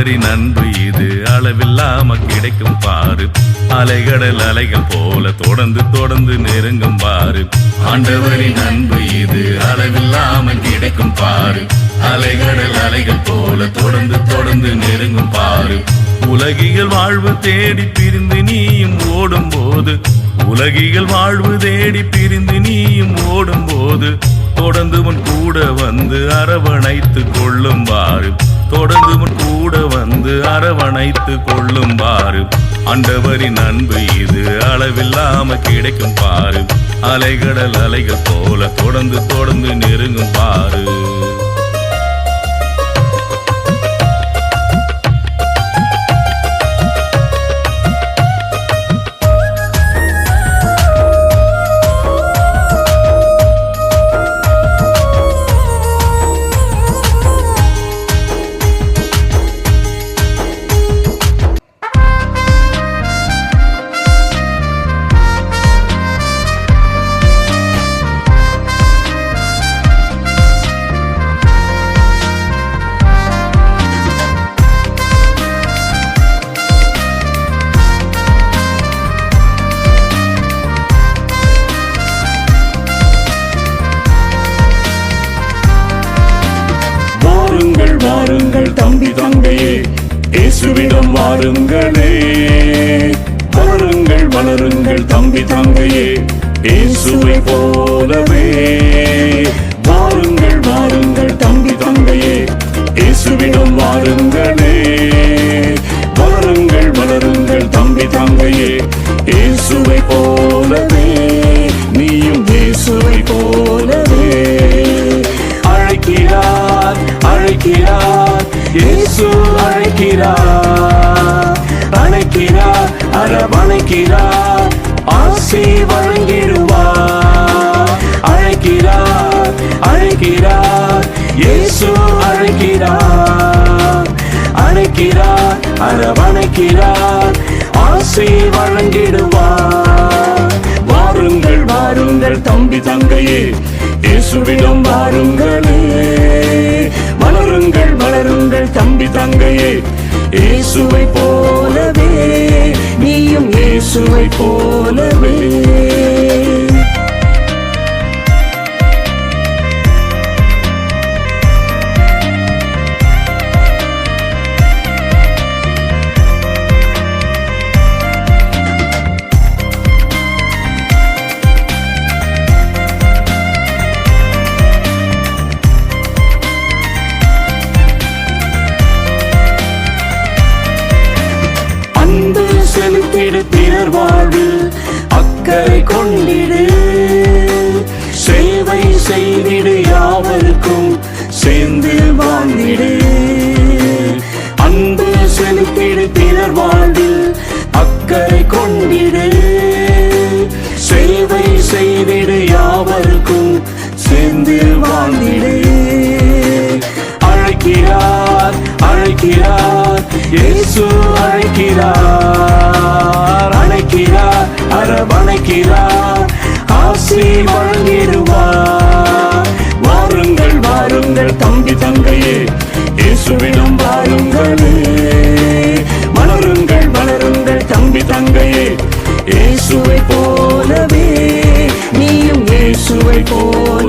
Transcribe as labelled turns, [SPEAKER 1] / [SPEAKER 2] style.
[SPEAKER 1] ஆண்டவரின் அன்பு இது அளவில்லாம கிடைக்கும் பாரு. அலைகடல் அலைகள் போல தொடர்ந்து தொடர்ந்து நெருங்கும் பாரு. ஆண்டவரின் அன்பு இது அளவில்லாம கிடைக்கும் பாரு. அலைகடல் அலைகள் போல தொடர்ந்து தொடர்ந்து நெருங்கும் பாரு. உலகிகள் வாழ்வு தேடி பிரிந்து நீயும் ஓடும் போது, உலகிகள் வாழ்வு தேடி பிரிந்து நீயும் ஓடும் போது, தொடர்ந்து உன் கூட வந்து அரவணைத்து கொள்ளும் பாரு. தொடர்ந்து உன் கூட வந்து அரவணைத்து கொள்ளும் பாரு. ஆண்டவரின் அன்பு இது அளவில்லாம கிடைக்கும் பாரு. அலைகடல் அலைகள் போல தொடர்ந்து தொடர்ந்து நெருங்கும் பாரு.
[SPEAKER 2] வாருங்கள் தம்பி தங்கையே, இயேசுவிடம் வாருங்களே. வளருங்கள் வளருங்கள் தம்பி தங்கையே, இயேசுவை போலவே. வாருங்கள் வாருங்கள் தம்பி தங்கையே, இயேசுவிடம் வாருங்களே. வளருங்கள் வளருங்கள் தம்பி தங்கையே, இயேசுவை போலவே. நீயும் இயேசுவை போலவே. அழைக்கிறார் அழைக்கிறார் இயேசு அழைக்கிறார். அழைக்கிறார் அரவணைக்கிறார் ஆசி வழங்கிடுவார். அழைக்கிறார் அழைக்கிறார் இயேசு அழைக்கிறார். அழைக்கிறார் அரவணைக்கிறார் ஆசி வழங்கிடுவார். வாருங்கள் வாருங்கள் தம்பி தங்கையே, இயேசுவிடம் வாருங்களே. வளருங்கள் வளருங்கள் தம்பி தங்கையே, இயேசுவை போலவே. நீயும் இயேசுவை போலவே. செலுத்திடு பிறர் வாழ்வில் அக்கறை கொண்டிடு. சேவை செய்திடு யாவருக்கும் சேர்ந்து வாழ்ந்திடு. அன்பு செலுத்திடு பிறர் வாழ்வில் அக்கறை கொண்டிடு. சேவை செய்திடு யாவருக்கும் சேர்ந்து வாழ்ந்திடு. அழைக்கிறார் அழைக்கிறார் இயேசு அழைக்கிறார். அழைக்கிறார் அரவணைக்கிறார் ஆசி வழங்கிடுவார். வாருங்கள் வாருங்கள் தம்பி தங்கையே, இயேசுவிடம் வாருங்களே. வளருங்கள் வளருங்கள் தம்பி தங்கையே, இயேசுவை போலவே. நீயும் இயேசுவை போல